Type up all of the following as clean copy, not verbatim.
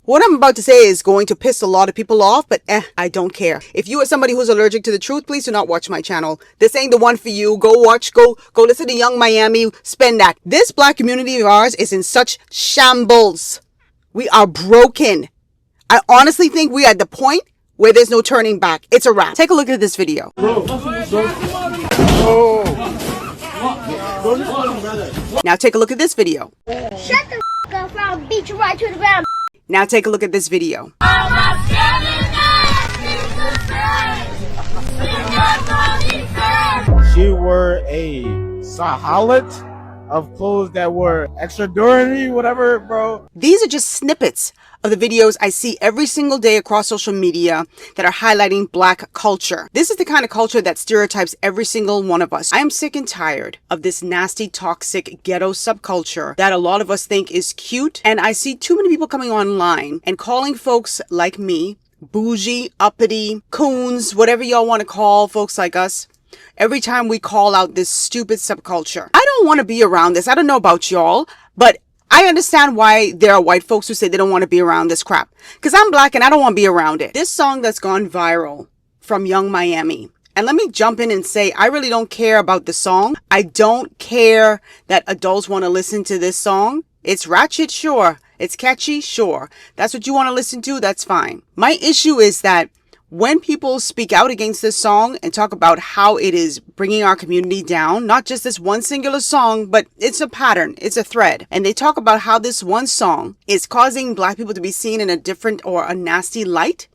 What I'm about to say is going to piss a lot of people off, but I don't care. If you are somebody who's allergic to the truth, please do not watch my channel. This ain't the one for you. Go listen to Young Miami, spend that. This black community of ours is in such shambles. We are broken. I honestly think we are at the point where there's no turning back. It's a wrap. Take a look at this video. Now take a look at this video. Shut the f*** up, I'll beat you right to the ground. Now take a look at this video. She wore a sahalat of clothes that were extraordinary, whatever, bro. These are just snippets of the videos I see every single day across social media that are highlighting black culture. This is the kind of culture that stereotypes every single one of us. I am sick and tired of this nasty, toxic, ghetto subculture that a lot of us think is cute. And I see too many people coming online and calling folks like me bougie, uppity, coons, whatever y'all want to call folks like us, every time we call out this stupid subculture. I don't want to be around this. I don't know about y'all, but I understand why there are white folks who say they don't want to be around this crap. Because I'm black and I don't want to be around it. This song that's gone viral from Young Miami. And let me jump in and say, I really don't care about the song. I don't care that adults want to listen to this song. It's ratchet, sure. It's catchy, sure. That's what you want to listen to, that's fine. My issue is that when people speak out against this song and talk about how it is bringing our community down, not just this one singular song, but it's a pattern, it's a thread. And they talk about how this one song is causing black people to be seen in a different or a nasty light.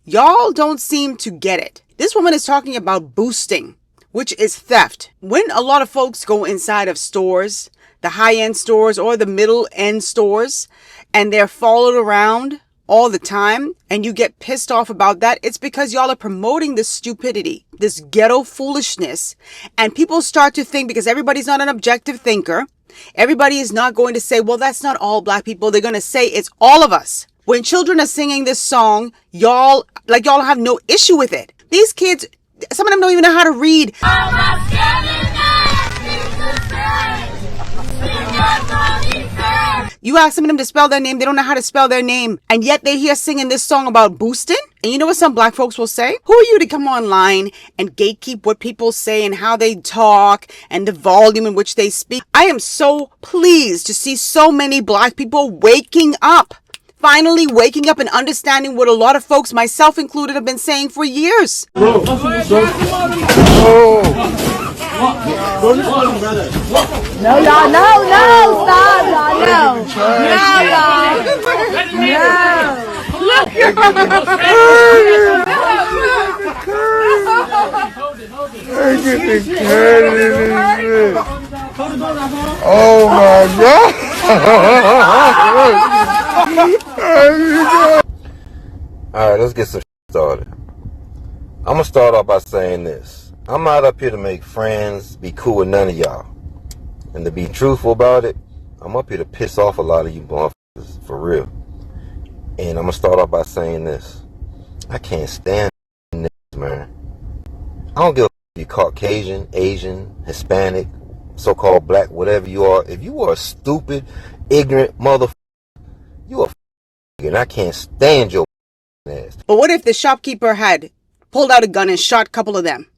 Y'all don't seem to get it. This woman is talking about boosting, which is theft. When a lot of folks go inside of stores, the high-end stores or the middle-end stores, and they're followed around all the time, and you get pissed off about that, it's because y'all are promoting this stupidity, this ghetto foolishness, and people start to think, because everybody's not an objective thinker, everybody is not going to say, well, that's not all black people. They're going to say it's all of us. When children are singing this song, y'all have no issue with it. These kids, some of them don't even know how to read. You ask some of them to spell their name, they don't know how to spell their name. And yet they're here singing this song about boosting. And you know what some black folks will say? Who are you to come online and gatekeep what people say and how they talk and the volume in which they speak? I am so pleased to see so many black people waking up. Finally waking up and understanding what a lot of folks, myself included, have been saying for years. No, y'all, No, stop, y'all, no. Look, oh my God. Alright, let's get some started. I'm gonna start off by saying this. I'm not up here to make friends, be cool with none of y'all. And to be truthful about it, I'm up here to piss off a lot of you motherfuckers, for real. And I'm gonna start off by saying this. I can't stand niggas, man. I don't give a f if you Caucasian, Asian, Hispanic, so-called black, whatever you are. If you are a stupid, ignorant motherfucker, you a and I can't stand your ass. But what if the shopkeeper had pulled out a gun and shot a couple of them?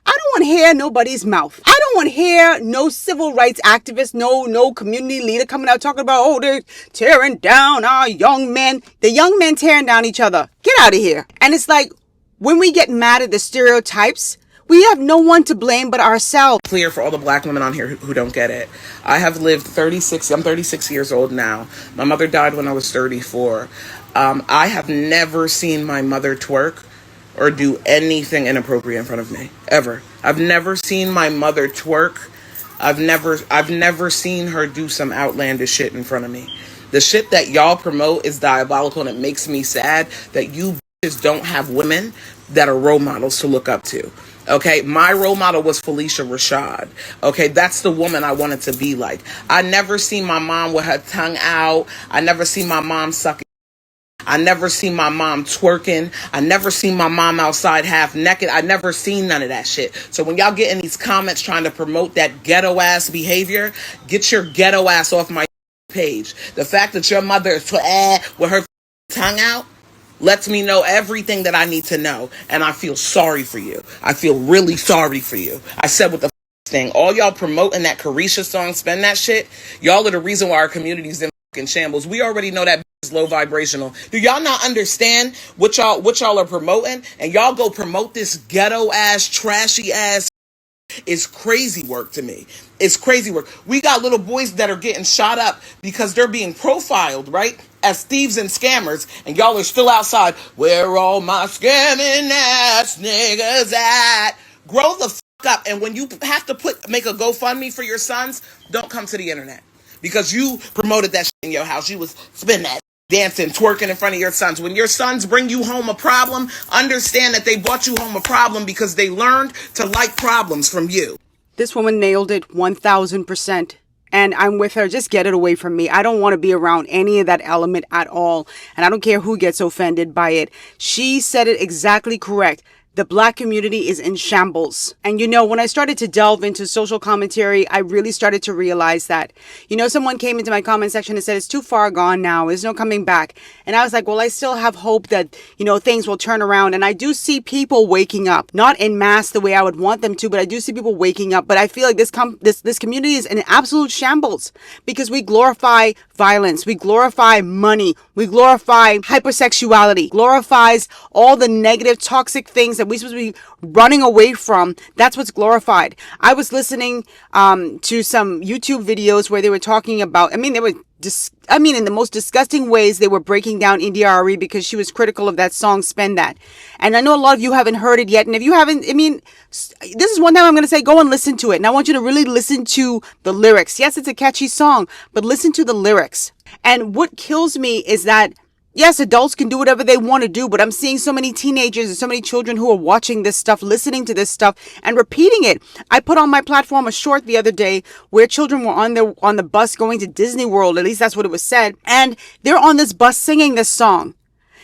I don't want to hear nobody's mouth. I don't want to hear no civil rights activist, no community leader coming out talking about, oh, they're tearing down our young men. The young men tearing down each other. Get out of here. And it's like, when we get mad at the stereotypes, we have no one to blame but ourselves. Clear for all the black women on here who don't get it. I have lived I'm 36 years old now. My mother died when I was 34. I have never seen my mother twerk or do anything inappropriate in front of me, ever. I've never seen my mother twerk. I've never seen her do some outlandish shit in front of me. The shit that y'all promote is diabolical, and it makes me sad that you bitches don't have women that are role models to look up to. Okay, my role model was Felicia Rashad. Okay, that's the woman I wanted to be like. I never seen my mom with her tongue out. I never seen my mom sucking. I never seen my mom twerking. I never seen my mom outside half naked. I never seen none of that shit. So when y'all get in these comments trying to promote that ghetto ass behavior, get your ghetto ass off my page. The fact that your mother is with her tongue out lets me know everything that I need to know. And I feel sorry for you. I feel really sorry for you. I said what the thing. All y'all promoting that Carisha song, Spend That Shit. Y'all are the reason why our community's in fucking shambles. We already know that is low vibrational. Do y'all not understand what y'all are promoting? And y'all go promote this ghetto ass, trashy ass. It's crazy work to me. It's crazy work. We got little boys that are getting shot up because they're being profiled, right, as thieves and scammers, and y'all are still outside. Where all my scamming ass niggas at? Grow the fuck up. And when you have to make a GoFundMe for your sons, don't come to the internet because you promoted that shit in your house. You was spending that dancing, twerking in front of your sons. When your sons bring you home a problem, understand that they brought you home a problem because they learned to like problems from you. This woman nailed it 1000%. And I'm with her. Just get it away from me. I don't want to be around any of that element at all. And I don't care who gets offended by it. She said it exactly correct. The Black community is in shambles. And you know, when I started to delve into social commentary, I really started to realize that, you know, someone came into my comment section and said, it's too far gone now. There's no coming back. And I was like, well, I still have hope that, you know, things will turn around. And I do see people waking up, not en masse the way I would want them to, but I do see people waking up. But I feel like this community is in absolute shambles because we glorify violence. We glorify money. We glorify hypersexuality, glorifies all the negative, toxic things that we're supposed to be running away from. That's what's glorified. I was listening to some YouTube videos where they were talking about, they were in the most disgusting ways, they were breaking down India Arie because she was critical of that song, Spend That. And I know a lot of you haven't heard it yet. And if you haven't, this is one time I'm going to say, go and listen to it. And I want you to really listen to the lyrics. Yes, it's a catchy song, but listen to the lyrics. And what kills me is that, yes, adults can do whatever they want to do, but I'm seeing so many teenagers and so many children who are watching this stuff, listening to this stuff, and repeating it. I put on my platform a short the other day where children were on the bus going to Disney World. At least that's what it was said. And they're on this bus singing this song.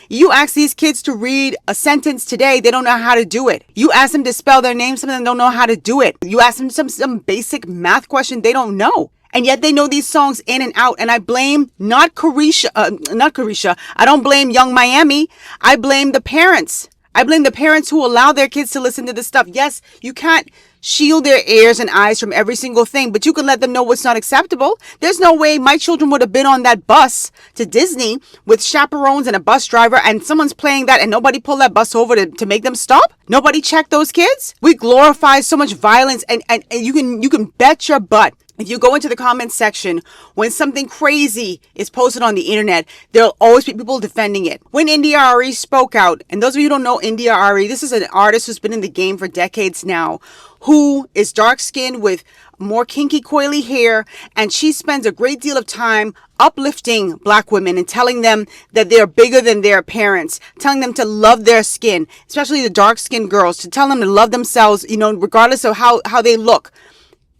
You ask these kids to read a sentence today, they don't know how to do it. You ask them to spell their name, some of them don't know how to do it. You ask them some basic math question, they don't know. And yet they know these songs in and out. And I blame not Carisha. I don't blame Young Miami. I blame the parents. I blame the parents who allow their kids to listen to this stuff. Yes, you can't shield their ears and eyes from every single thing, but you can let them know what's not acceptable. There's no way my children would have been on that bus to Disney with chaperones and a bus driver and someone's playing that and nobody pulled that bus over to make them stop. Nobody checked those kids. We glorify so much violence and you can bet your butt. If you go into the comments section, when something crazy is posted on the internet, there'll always be people defending it. When India Arie spoke out, and those of you who don't know India Arie, this is an artist who's been in the game for decades now, who is dark-skinned with more kinky, coily hair, and she spends a great deal of time uplifting Black women and telling them that they're bigger than their parents, telling them to love their skin, especially the dark-skinned girls, to tell them to love themselves, regardless of how they look.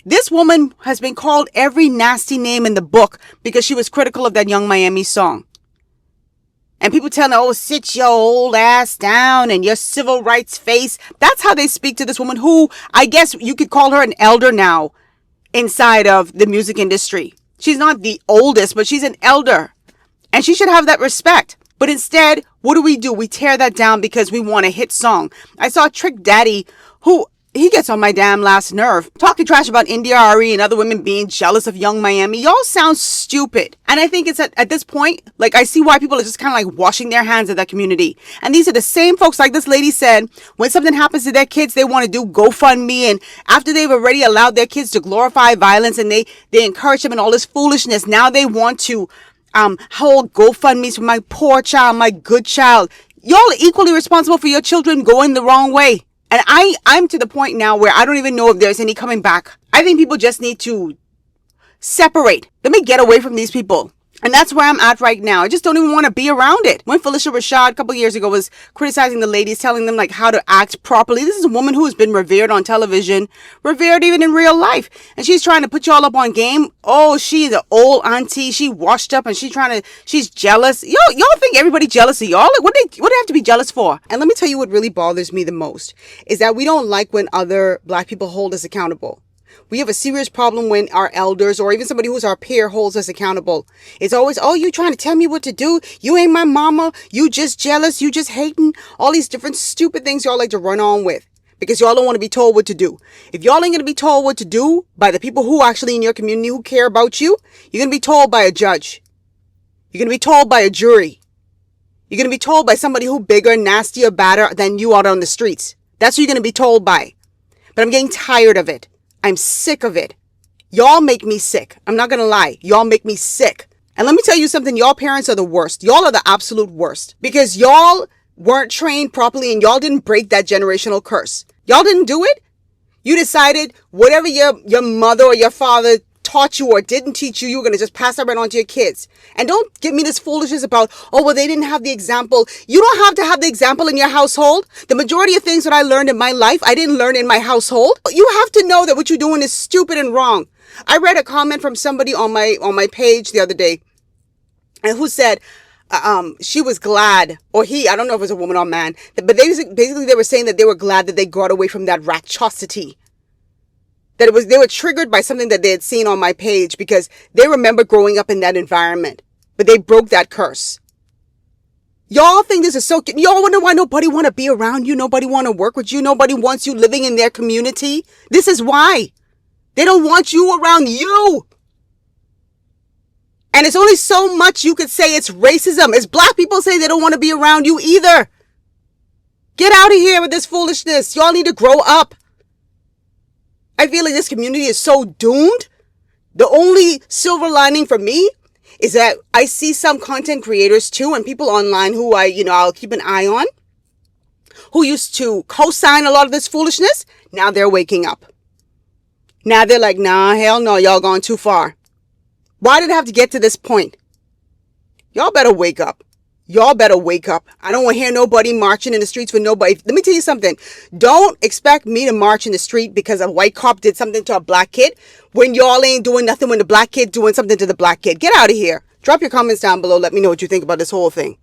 This woman has been called every nasty name in the book because she was critical of that Young Miami song. And people telling her, oh, sit your old ass down and your civil rights face. That's how they speak to this woman who, I guess you could call her an elder now inside of the music industry. She's not the oldest, but she's an elder. And she should have that respect. But instead, what do? We tear that down because we want a hit song. I saw Trick Daddy, who... he gets on my damn last nerve. Talking trash about India Arie and other women being jealous of Young Miami. Y'all sound stupid. And I think it's at this point, like, I see why people are just kind of like washing their hands of that community. And these are the same folks, like this lady said, when something happens to their kids, they want to do GoFundMe. And after they've already allowed their kids to glorify violence and they encourage them in all this foolishness, now they want to hold GoFundMes for my poor child, my good child. Y'all are equally responsible for your children going the wrong way. And I'm to the point now where I don't even know if there's any coming back. I think people just need to separate. Let me get away from these people. And that's where I'm at right now. I just don't even want to be around it. When Felicia Rashad a couple years ago was criticizing the ladies, telling them like how to act properly. This is a woman who has been revered on television, revered even in real life. And she's trying to put y'all up on game. Oh, she's an old auntie. She washed up and she's jealous. Y'all think everybody jealous of y'all? What do they have to be jealous for? And let me tell you what really bothers me the most is that we don't like when other Black people hold us accountable. We have a serious problem when our elders or even somebody who's our peer holds us accountable. It's always, oh, you trying to tell me what to do? You ain't my mama. You just jealous. You just hating. All these different stupid things y'all like to run on with because y'all don't want to be told what to do. If y'all ain't going to be told what to do by the people who actually in your community who care about you, you're going to be told by a judge. You're going to be told by a jury. You're going to be told by somebody who bigger, nastier, badder than you out on the streets. That's who you're going to be told by. But I'm getting tired of it. I'm sick of it. Y'all make me sick. I'm not going to lie. Y'all make me sick. And let me tell you something. Y'all parents are the worst. Y'all are the absolute worst. Because y'all weren't trained properly and y'all didn't break that generational curse. Y'all didn't do it. You decided whatever your mother or your father taught you or didn't teach you, you were going to just pass that right on to your kids. And don't give me this foolishness about, oh, well, they didn't have the example. You don't have to have the example in your household. The majority of things that I learned in my life, I didn't learn in my household. You have to know that what you're doing is stupid and wrong. I read a comment from somebody on my page the other day and who said, she was glad, or he, I don't know if it was a woman or man, but basically they were saying that they were glad that they got away from that ratchosity. That they were triggered by something that they had seen on my page because they remember growing up in that environment, but they broke that curse. Y'all think this is so cute. Y'all wonder why nobody want to be around you. Nobody want to work with you. Nobody wants you living in their community. This is why. They don't want you around you. And it's only so much you could say it's racism. It's black people say they don't want to be around you either. Get out of here with this foolishness. Y'all need to grow up. I feel like this community is so doomed. The only silver lining for me is that I see some content creators too and people online who I'll keep an eye on, who used to co-sign a lot of this foolishness. Now they're waking up. Now they're like, nah, hell no, y'all gone too far. Why did it have to get to this point? Y'all better wake up. Y'all better wake up. I don't want to hear nobody marching in the streets with nobody. Let me tell you something. Don't expect me to march in the street because a white cop did something to a black kid when y'all ain't doing nothing when the black kid doing something to the black kid. Get out of here. Drop your comments down below. Let me know what you think about this whole thing.